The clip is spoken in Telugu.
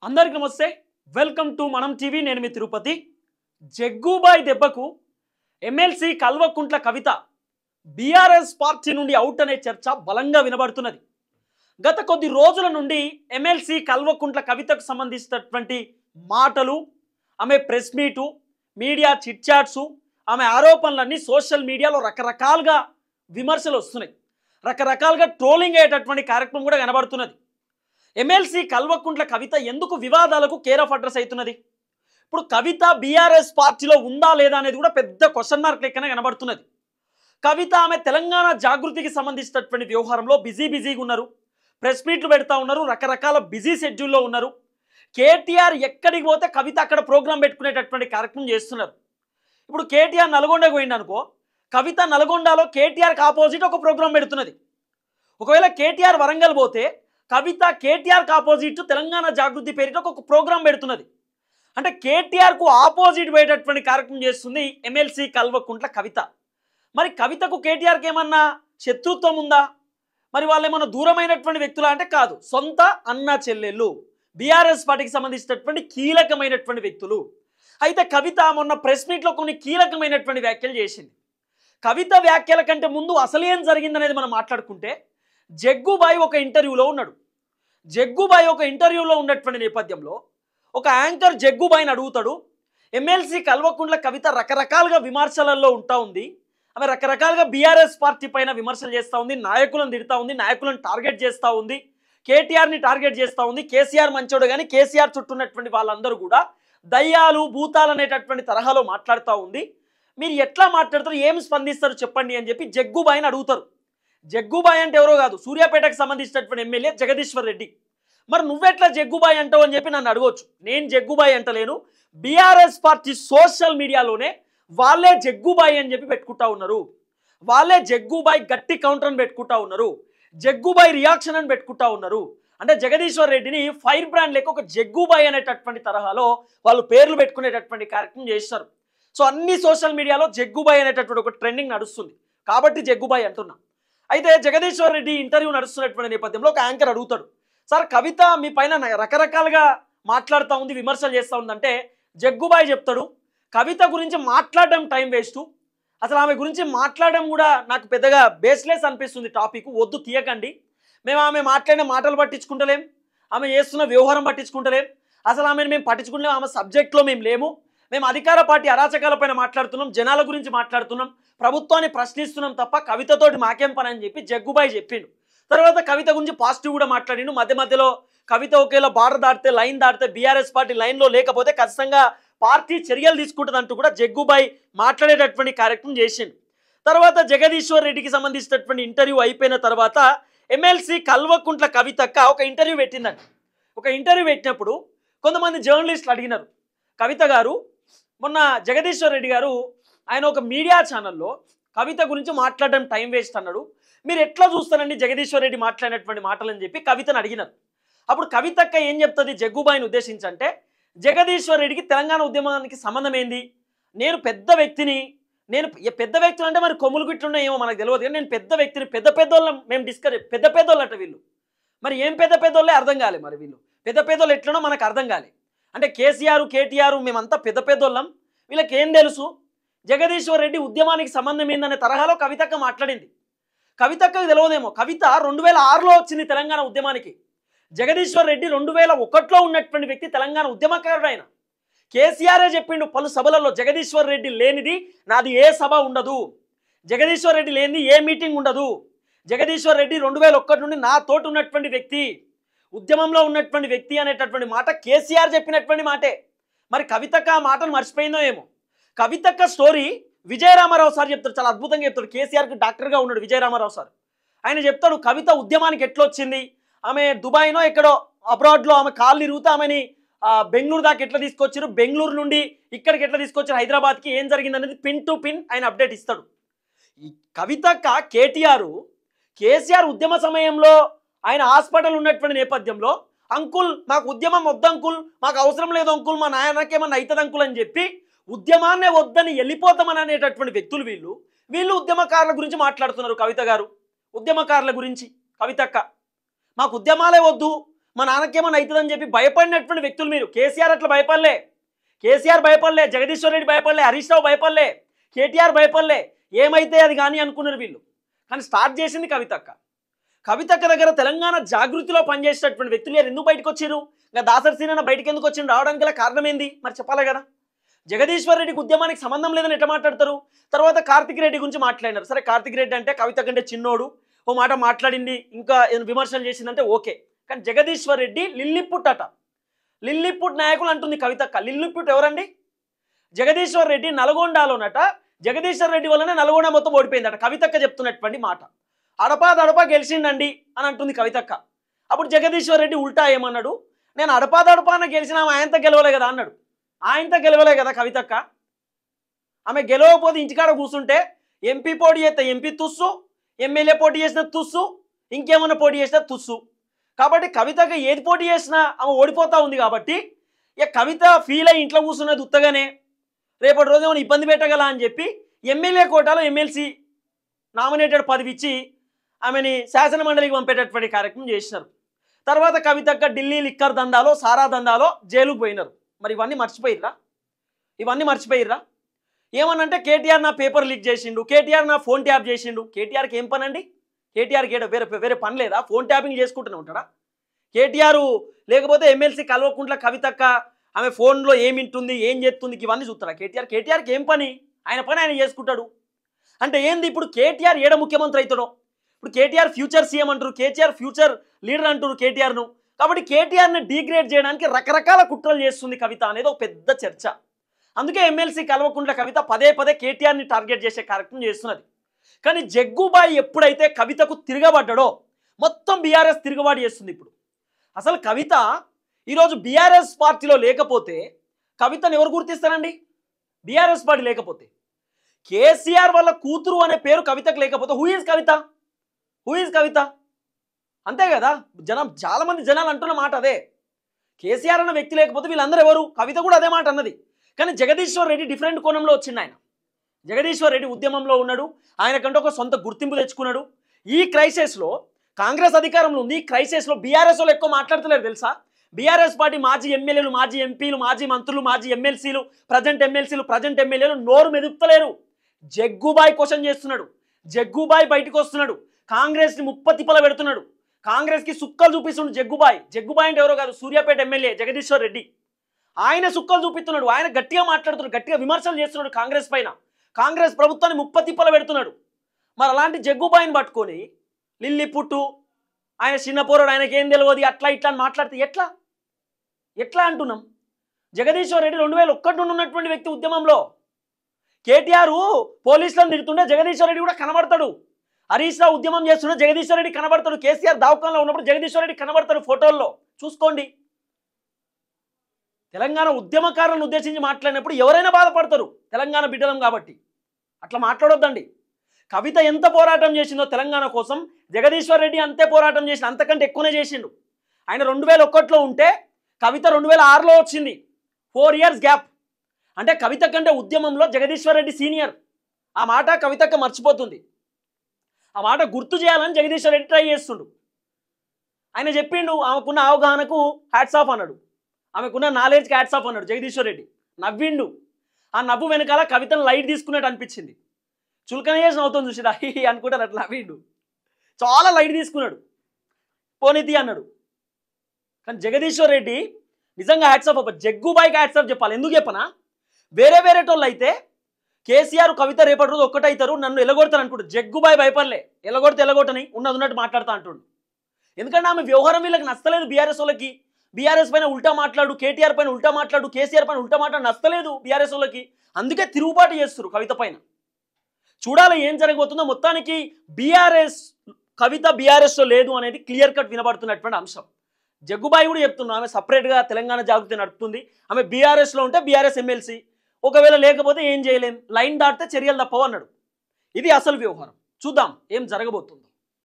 అందరికీ నమస్తే. వెల్కమ్ టు మనం టీవీ. నేను మీ తిరుపతి. జగ్గుబాయ్ దెబ్బకు MLC Kalvakuntla Kavitha BRS party నుండి అవుట్ అనే చర్చ బలంగా వినబడుతున్నది. గత కొద్ది రోజుల నుండి ఎమ్మెల్సీ కల్వకుంట్ల కవితకు సంబంధించినటువంటి మాటలు, ఆమె press meet, media chit chats, ఆమె ఆరోపణలన్నీ సోషల్ మీడియాలో రకరకాలుగా విమర్శలు వస్తున్నాయి. రకరకాలుగా ట్రోలింగ్ అయ్యేటటువంటి కార్యక్రమం కూడా కనబడుతున్నది. ఎమ్మెల్సీ కల్వకుంట్ల కవిత ఎందుకు వివాదాలకు కేర్ ఆఫ్ అడ్రస్ అవుతున్నది? ఇప్పుడు కవిత బీఆర్ఎస్ పార్టీలో ఉందా లేదా అనేది కూడా పెద్ద క్వశ్చన్ మార్క్ లెక్కనే కనబడుతున్నది. కవిత ఆమె తెలంగాణ జాగృతికి సంబంధించినటువంటి వ్యవహారంలో బిజీగా ఉన్నారు. ప్రెస్ మీట్లు పెడతా ఉన్నారు. రకరకాల బిజీ షెడ్యూల్లో ఉన్నారు. కేటీఆర్ ఎక్కడికి పోతే కవిత అక్కడ ప్రోగ్రాం పెట్టుకునేటటువంటి కార్యక్రమం చేస్తున్నారు. ఇప్పుడు కేటీఆర్ నల్గొండకు పోయింది అనుకో, కవిత నల్గొండలో కేటీఆర్కి ఆపోజిట్ ఒక ప్రోగ్రాం పెడుతున్నది. ఒకవేళ కేటీఆర్ వరంగల్ పోతే కవిత కేటీఆర్కి ఆపోజిట్ తెలంగాణ జాగృతి పేరిట ఒక ప్రోగ్రాం పెడుతున్నది. అంటే కేటీఆర్కు ఆపోజిట్ పోయేటటువంటి కార్యక్రమం చేస్తుంది ఎమ్మెల్సీ కల్వకుంట్ల కవిత. మరి కవితకు కేటీఆర్కి ఏమన్నా శత్రుత్వం ఉందా? మరి వాళ్ళు ఏమన్నా దూరమైనటువంటి వ్యక్తులా అంటే కాదు, సొంత అన్న చెల్లెళ్ళు, బీఆర్ఎస్ పార్టీకి సంబంధించినటువంటి కీలకమైనటువంటి వ్యక్తులు. అయితే కవిత మొన్న ప్రెస్ మీట్లో కొన్ని కీలకమైనటువంటి వ్యాఖ్యలు చేసింది. కవిత వ్యాఖ్యల కంటే ముందు అసలు ఏం జరిగిందనేది మనం మాట్లాడుకుంటే, జగ్గుబాయ్ ఒక ఇంటర్వ్యూలో ఉన్నాడు. జగ్గుబాయ్ ఒక ఇంటర్వ్యూలో ఉన్నటువంటి నేపథ్యంలో ఒక యాంకర్ జగ్గుబాయ్ని అడుగుతాడు, ఎమ్మెల్సీ కల్వకుంట్ల కవిత రకరకాలుగా విమర్శలలో ఉంటా ఉంది, ఆమె రకరకాలుగా బీఆర్ఎస్ పార్టీ పైన విమర్శలు చేస్తూ ఉంది, నాయకులను తిడతా ఉంది, నాయకులను టార్గెట్ చేస్తూ ఉంది, కేటీఆర్ని టార్గెట్ చేస్తూ ఉంది. కేసీఆర్ మంచోడు కానీ కేసీఆర్ చుట్టూన్నటువంటి వాళ్ళందరూ కూడా దయ్యాలు భూతాలు అనేటటువంటి తరహాలో మాట్లాడుతూ ఉంది. మీరు ఎట్లా మాట్లాడతారు, ఏం స్పందిస్తారు చెప్పండి అని చెప్పి జగ్గుబాయ్ని అడుగుతారు. జగ్గుబాయ్ అంటే ఎవరో కాదు, సూర్యాపేటకు సంబంధించినటువంటి ఎమ్మెల్యే జగదీశ్వర్ రెడ్డి. మరి నువ్వెట్లా జగ్గుబాయ్ అంటావు అని చెప్పి నన్ను అడగవచ్చు. నేను జగ్గుబాయ్ అంటలేను. బీఆర్ఎస్ పార్టీ సోషల్ మీడియాలోనే వాళ్ళే జగ్గుబాయ్ అని చెప్పి పెట్టుకుంటా ఉన్నారు. వాళ్ళే జగ్గుబాయ్ గట్టి కౌంటర్ అని పెట్టుకుంటా ఉన్నారు. జగ్గుబాయ్ రియాక్షన్ అని పెట్టుకుంటా ఉన్నారు. అంటే జగదీశ్వర్ రెడ్డిని ఫైర్ బ్రాండ్ లేక ఒక జగ్గుబాయ్ అనేటటువంటి తరహాలో వాళ్ళు పేర్లు పెట్టుకునేటటువంటి కార్యక్రమం చేస్తారు. సో అన్ని సోషల్ మీడియాలో జగ్గుబాయ్ అనేటటువంటి ఒక ట్రెండింగ్ నడుస్తుంది కాబట్టి జగ్గుబాయ్ అంటున్నా. అయితే జగదీశ్వర్ రెడ్డి ఇంటర్వ్యూ నడుస్తున్నటువంటి నేపథ్యంలో ఒక యాంకర్ అడుగుతాడు, సార్ కవిత మీ పైన రకరకాలుగా మాట్లాడుతూ ఉంది, విమర్శలు చేస్తూ ఉందంటే జగ్గుబాయ్ చెప్తాడు, కవిత గురించి మాట్లాడడం టైం వేస్ట్, అసలు ఆమె గురించి మాట్లాడడం కూడా నాకు పెద్దగా బేస్లెస్ అనిపిస్తుంది, టాపిక్ వద్దు తీయకండి, మేము ఆమె మాట్లాడిన మాటలు పట్టించుకుంటలేం, ఆమె చేస్తున్న వ్యవహారం పట్టించుకుంటలేం, అసలు ఆమెను మేము పట్టించుకుంటలేం, ఆమె సబ్జెక్ట్లో మేము లేము, మేము అధికార పార్టీ అరాచకాలపైన మాట్లాడుతున్నాం, జనాల గురించి మాట్లాడుతున్నాం, ప్రభుత్వాన్ని ప్రశ్నిస్తున్నాం తప్ప కవితతోటి మాకేం పని అని చెప్పి జగ్గుబాయ్ చెప్పిండు. తర్వాత కవిత గురించి పాజిటివ్ కూడా మాట్లాడిండు. మధ్యలో కవిత ఒకేలా బార్డర్ దాటితే, లైన్ దాటితే, బీఆర్ఎస్ పార్టీ లైన్లో లేకపోతే ఖచ్చితంగా పార్టీ చర్యలు తీసుకుంటుందంటూ కూడా జగ్గుబాయ్ మాట్లాడేటటువంటి కార్యక్రమం చేసిండు. తర్వాత జగదీశ్వర్ రెడ్డికి సంబంధించినటువంటి ఇంటర్వ్యూ అయిపోయిన తర్వాత ఎమ్మెల్సీ కల్వకుంట్ల కవితక్క ఒక ఇంటర్వ్యూ పెట్టిందంట. ఒక ఇంటర్వ్యూ పెట్టినప్పుడు కొంతమంది జర్నలిస్టులు అడిగినారు, కవిత గారు మొన్న జగదీశ్వర్ రెడ్డి గారు ఆయన ఒక మీడియా ఛానల్లో కవిత గురించి మాట్లాడడం టైం వేస్ట్ అన్నాడు, మీరు ఎట్లా చూస్తారండి జగదీశ్వర్ రెడ్డి మాట్లాడినటువంటి మాటలని చెప్పి కవితను అడిగినారు. అప్పుడు కవితక్క ఏం చెప్తుంది జగ్గుబాయ్ని ఉద్దేశించంటే, జగదీశ్వర్ రెడ్డికి తెలంగాణ ఉద్యమానికి సంబంధం ఏంది, నేను పెద్ద వ్యక్తిని, నేను పెద్ద వ్యక్తులు అంటే మరి కొమ్ములు గిట్లున్నా ఏమో మనకు తెలియదు కానీ నేను పెద్ద వ్యక్తిని, పెద్దోళ్ళం మేము పెద్దోళ్ళు అట వీళ్ళు, మరి ఏం పెద్దోళ్ళే అర్థం కాలే, మరి వీళ్ళు పెద్దోళ్ళు ఎట్లనో మనకు అర్థం కాలే, అంటే కేసీఆర్ కేటీఆర్ మేమంతా పెద్దోళ్ళం, వీళ్ళకి ఏం తెలుసు, జగదీశ్వర్ రెడ్డి ఉద్యమానికి సంబంధం ఏందనే తరహాలో కవితక్క మాట్లాడింది. కవితక్కకు తెలియదేమో, కవిత 2006లో వచ్చింది తెలంగాణ ఉద్యమానికి. జగదీశ్వర్ రెడ్డి 2001లో ఉన్నటువంటి వ్యక్తి, తెలంగాణ ఉద్యమకారుడు ఆయన. కేసీఆరే చెప్పిండు పలు సభలలో, జగదీశ్వర్ రెడ్డి లేనిది నాది ఏ సభ ఉండదు, జగదీశ్వర్ రెడ్డి లేనిది ఏ మీటింగ్ ఉండదు, జగదీశ్వర్ రెడ్డి 2001 నుండి నా తోటి ఉన్నటువంటి వ్యక్తి, ఉద్యమంలో ఉన్నటువంటి వ్యక్తి అనేటటువంటి మాట కేసీఆర్ చెప్పినటువంటి మాటే. మరి కవితక్క ఆ మాటను మర్చిపోయిందో ఏమో. కవితక్క స్టోరీ విజయరామారావు సార్ చెప్తాడు, చాలా అద్భుతంగా చెప్తాడు. కేసీఆర్కి డాక్టర్గా ఉన్నాడు విజయరామారావు సార్. ఆయన చెప్తాడు కవిత ఉద్యమానికి ఎట్లా వచ్చింది, ఆమె దుబాయ్నో ఎక్కడో అబ్రాడ్లో ఆమె కాళ్ళు ఇరుగుతా ఆమెని బెంగళూరు దాకా ఎట్లా తీసుకొచ్చారు, బెంగళూరు నుండి ఇక్కడికి ఎట్లా తీసుకొచ్చారు, హైదరాబాద్కి ఏం జరిగింది అనేది పిన్ టు పిన్ ఆయన అప్డేట్ ఇస్తాడు. ఈ కవితక్క కేసీఆర్ ఉద్యమ సమయంలో ఆయన హాస్పిటల్ ఉన్నటువంటి నేపథ్యంలో, అంకుల్ మాకు ఉద్యమం వద్దు అంకుల్, మాకు అవసరం లేదు అంకుల్, మా నాయనకేమన్నా అవుతుంది అంకుల్ అని చెప్పి ఉద్యమాన్నే వద్దని వెళ్ళిపోతామని అనేటటువంటి వ్యక్తులు వీళ్ళు ఉద్యమకారుల గురించి మాట్లాడుతున్నారు. కవిత గారు ఉద్యమకారుల గురించి, కవితక్క మాకు ఉద్యమాలే వద్దు, మా నాన్నకేమన్నా అవుతుందని చెప్పి భయపడినటువంటి వ్యక్తులు మీరు. కేసీఆర్ అట్లా భయపడలే, కేసీఆర్ భయపడలే, జగదీశ్వర్ రెడ్డి భయపడలే, హరీష్ రావు భయపడలే, కేటీఆర్ భయపడలే. ఏమైతే అది కానీ అనుకున్నారు వీళ్ళు. కానీ స్టార్ట్ చేసింది కవితక్క. కవితక్క దగ్గర తెలంగాణ జాగృతిలో పనిచేసేటటువంటి వ్యక్తులు ఎందుకు బయటకు వచ్చారు? ఇంకా దాసరి సీనన్న బయటకు ఎందుకు వచ్చిండు? రావడానికి గల కారణం ఏంది మరి చెప్పాలి కదా. జగదీశ్వర్ రెడ్డికి ఉద్యమానికి సంబంధం లేదని ఎట్లా మాట్లాడతారు? తర్వాత కార్తిక్ రెడ్డి గురించి మాట్లాడినారు. సరే, కార్తిక్ రెడ్డి అంటే కవిత కంటే చిన్నోడు, ఓ మాట మాట్లాడింది, ఇంకా విమర్శలు చేసిందంటే ఓకే. కానీ జగదీశ్వర్ రెడ్డి లిల్లిపుట్ అట, లిల్లిపుట్ నాయకులు అంటుంది కవితక్క. లిల్లిపుట్ ఎవరండి? జగదీశ్వర్ రెడ్డి నల్గొండలోనట. జగదీశ్వర్ రెడ్డి వల్లనే నల్గొండ మొత్తం ఓడిపోయిందట. కవితక్క చెప్తున్నటువంటి మాట. అడపాదడపా గెలిచిండండి అని అంటుంది కవితక్క. అప్పుడు జగదీశ్వర్ రెడ్డి ఉల్టా ఏమన్నాడు? నేను అడపాదడపాన గెలిచిన ఆయనతో గెలవలే కదా అన్నాడు. ఆయనతో గెలవలే కదా కవితక్క. ఆమె గెలవకపోతే ఇంటికాడ కూర్చుంటే ఎంపీ పోటీ చేస్తే ఎంపీ తుస్సు, ఎమ్మెల్యే పోటీ చేసిన తుస్సు, ఇంకేమన్నా పోటీ చేసినా తుస్సు. కాబట్టి కవితకు ఏది పోటీ చేసినా ఆమె ఓడిపోతూ ఉంది. కాబట్టి ఇక కవిత ఫీల్ అయ్యి ఇంట్లో కూర్చున్నది ఉత్తగానే, రేపటి రోజు ఏమైనా ఇబ్బంది పెట్టగల అని చెప్పి ఎమ్మెల్యే కోటాలో ఎమ్మెల్సీ నామినేటెడ్ పదవి ఇచ్చి ఆమెని శాసనమండలికి పంపేటటువంటి కార్యక్రమం చేసినారు. తర్వాత కవితక్క ఢిల్లీ లిక్కర్ దందాలో, సారా దందాలో జైలుకు పోయినారు. మరి ఇవన్నీ మర్చిపోయిర్రా? ఇవన్నీ మర్చిపోయిర్రా? ఏమనంటే కేటీఆర్ నా పేపర్ లీక్ చేసిండు, కేటీఆర్ నా ఫోన్ ట్యాప్ చేసిండు. కేటీఆర్కి ఏం పని అండి? కేటీఆర్కి వేరే పని లేదా? ఫోన్ ట్యాపింగ్ చేసుకుంటూనే ఉంటాడా కేటీఆర్? లేకపోతే ఎమ్మెల్సీ కల్వకుంట్ల కవితక్క ఆమె ఫోన్లో ఏమింటుంది, ఏం చేస్తుంది, ఇవన్నీ చూస్తారా కేటీఆర్? కేటీఆర్కి ఏం పని? ఆయన పని ఆయన చేసుకుంటాడు. అంటే ఏంది ఇప్పుడు కేటీఆర్ ఏడ ముఖ్యమంత్రి అవుతాడో? ఇప్పుడు కేటీఆర్ ఫ్యూచర్ సీఎం అంటారు, కేటీఆర్ ఫ్యూచర్ లీడర్ అంటారు కేటీఆర్ను. కాబట్టి కేటీఆర్ని డీగ్రేడ్ చేయడానికి రకరకాల కుట్రలు చేస్తుంది కవిత అనేది ఒక పెద్ద చర్చ. అందుకే ఎమ్మెల్సీ కల్వకుంట్ల కవిత పదే పదే కేటీఆర్ని టార్గెట్ చేసే కార్యక్రమం చేస్తున్నది. కానీ జగ్గుబాయి ఎప్పుడైతే కవితకు తిరగబడ్డాడో మొత్తం బీఆర్ఎస్ తిరుగుబాటు చేస్తుంది. ఇప్పుడు అసలు కవిత ఈరోజు బీఆర్ఎస్ పార్టీలో లేకపోతే కవితను ఎవరు గుర్తిస్తారండి? బీఆర్ఎస్ పార్టీ లేకపోతే కేసీఆర్ వాళ్ళ కూతురు అనే పేరు కవితకు లేకపోతే who is Kavita? Who is Kavita? అంతే కదా. చాలా మంది జనాలు అంటున్న మాట అదే. కేసీఆర్ అన్న వ్యక్తి లేకపోతే వీళ్ళందరూ ఎవరు? కవిత కూడా అదే మాట అన్నది. కానీ జగదీశ్వర్ రెడ్డి డిఫరెంట్ కోణంలో వచ్చిండు. ఆయన జగదీశ్వర్ రెడ్డి ఉద్యమంలో ఉన్నాడు, ఆయనకంటే ఒక సొంత గుర్తింపు తెచ్చుకున్నాడు. ఈ క్రైసిస్లో కాంగ్రెస్ అధికారంలో ఉంది. ఈ క్రైసిస్లో బీఆర్ఎస్ వాళ్ళు ఎక్కువ మాట్లాడతలేరు తెలుసా? బీఆర్ఎస్ పార్టీ మాజీ ఎమ్మెల్యేలు, మాజీ ఎంపీలు, మాజీ మంత్రులు, మాజీ ఎమ్మెల్సీలు, ప్రజెంట్ ఎమ్మెల్యేలు నోరు మెదుపుతలేరు. జగ్గుబాయి క్వశ్చన్ చేస్తున్నాడు, జగ్గుబాయి బయటకు వస్తున్నాడు, కాంగ్రెస్ని ముప్పతిప్పల పెడుతున్నాడు, కాంగ్రెస్కి సుక్కలు చూపిస్తున్నాడు జగ్గుబాయి. జగ్గుబాయి అంటే ఎవరో కాదు, సూర్యాపేట ఎమ్మెల్యే జగదీశ్వర్ రెడ్డి. ఆయన సుక్కలు చూపిస్తున్నాడు, ఆయన గట్టిగా మాట్లాడుతున్నాడు, గట్టిగా విమర్శలు చేస్తున్నాడు కాంగ్రెస్ పైన, కాంగ్రెస్ ప్రభుత్వాన్ని ముప్పతిప్పల పెడుతున్నాడు. మరి అలాంటి జగ్గుబాయిని పట్టుకొని లిల్లీ పుట్టు, ఆయన చిన్న పోరాడు, ఆయనకేం తెలియదు, అట్లా ఇట్లా అని మాట్లాడితే ఎట్లా ఎట్లా అంటున్నాం? జగదీశ్వర్ రెడ్డి 2001 నుండి ఉన్నటువంటి వ్యక్తి ఉద్యమంలో. కేటీఆర్ పోలీసులను తిడుతుంటే జగదీశ్వర్ రెడ్డి కూడా కనబడతాడు. హరీష్ రావు ఉద్యమం చేస్తుంటే జగదీశ్వర్ రెడ్డి కనబడతాడు. కేసీఆర్ దవాఖానలో ఉన్నప్పుడు జగదీశ్వర్ రెడ్డి కనబడతాడు ఫోటోల్లో, చూసుకోండి. తెలంగాణ ఉద్యమకారులను ఉద్దేశించి మాట్లాడినప్పుడు ఎవరైనా బాధపడతారు, తెలంగాణ బిడ్డలం కాబట్టి. అట్లా మాట్లాడొద్దండి. కవిత ఎంత పోరాటం చేసిందో తెలంగాణ కోసం, జగదీశ్వర్ రెడ్డి అంతే పోరాటం చేసిండు, అంతకంటే ఎక్కువనే చేసిండు. ఆయన 2001లో ఉంటే కవిత 2006లో వచ్చింది. 4 years గ్యాప్. అంటే కవిత కంటే ఉద్యమంలో జగదీశ్వర్ రెడ్డి సీనియర్. ఆ మాట కవితక్క మర్చిపోతుంది. ఆ మాట గుర్తు చేయాలని జగదీశ్వర్ రెడ్డి ట్రై చేస్తుండు. ఆయన చెప్పిండు, ఆమెకున్న అవగాహనకు హ్యాట్స్ ఆఫ్ అన్నాడు, ఆమెకున్న నాలెడ్జ్కి హ్యాట్స్ ఆఫ్ అన్నాడు జగదీశ్వర్ రెడ్డి. నవ్విండు. ఆ నవ్వు వెనకాల కవితను లైట్ తీసుకున్నట్టు అనిపించింది. చులకన చేసి నవ్వుతుంది చూసిరా అనుకుంటారు, అట్లా నవ్విండు. చాలా లైట్ తీసుకున్నాడు. పోనీతి అన్నాడు. కానీ జగదీశ్వర్ రెడ్డి నిజంగా హ్యాట్స్ ఆఫ్. జగ్గుబాయికి హ్యాట్స్ ఆఫ్ చెప్పాలి. ఎందుకు చెప్పనా? వేరే టోళ్ళు అయితే కేసీఆర్ కవిత రేపటి రోజు ఒక్కటైతారు, నన్ను ఎలగొడతారు అనుకుంటారు. జగ్గుబాయి భయపడలే, ఎలగొడతని ఉన్నట్టు మాట్లాడుతూ అంటుండు. ఎందుకంటే ఆమె వ్యవహారం వీళ్ళకి నచ్చలేదు. బీఆర్ఎస్ వాళ్ళకి బీఆర్ఎస్ పైన ఉల్టా మాట్లాడు, కేటీఆర్ పైన ఉల్టా మాట్లాడు, కేసీఆర్ పైన ఉల్టా మాట్లాడు నచ్చలేదు బీఆర్ఎస్ వాళ్ళకి. అందుకే తిరుగుబాటు చేస్తారు కవిత పైన. చూడాలి ఏం జరగబోతుందో. మొత్తానికి బీఆర్ఎస్ కవిత బీఆర్ఎస్లో లేదు అనేది క్లియర్ కట్ వినబడుతున్నటువంటి అంశం. జగ్గుబాయి కూడా చెప్తున్నా, ఆమె సపరేట్గా తెలంగాణ జాగృతి నడుపుతుంది, ఆమె బీఆర్ఎస్లో ఉంటే బీఆర్ఎస్ ఎమ్మెల్సీ, ఒకవేళ లేకపోతే ఏం చేయలేం, లైన్ దాటితే చర్యలు తప్పవు అన్నాడు. ఇది అసలు వ్యవహారం. చూద్దాం ఏం జరగబోతుందో.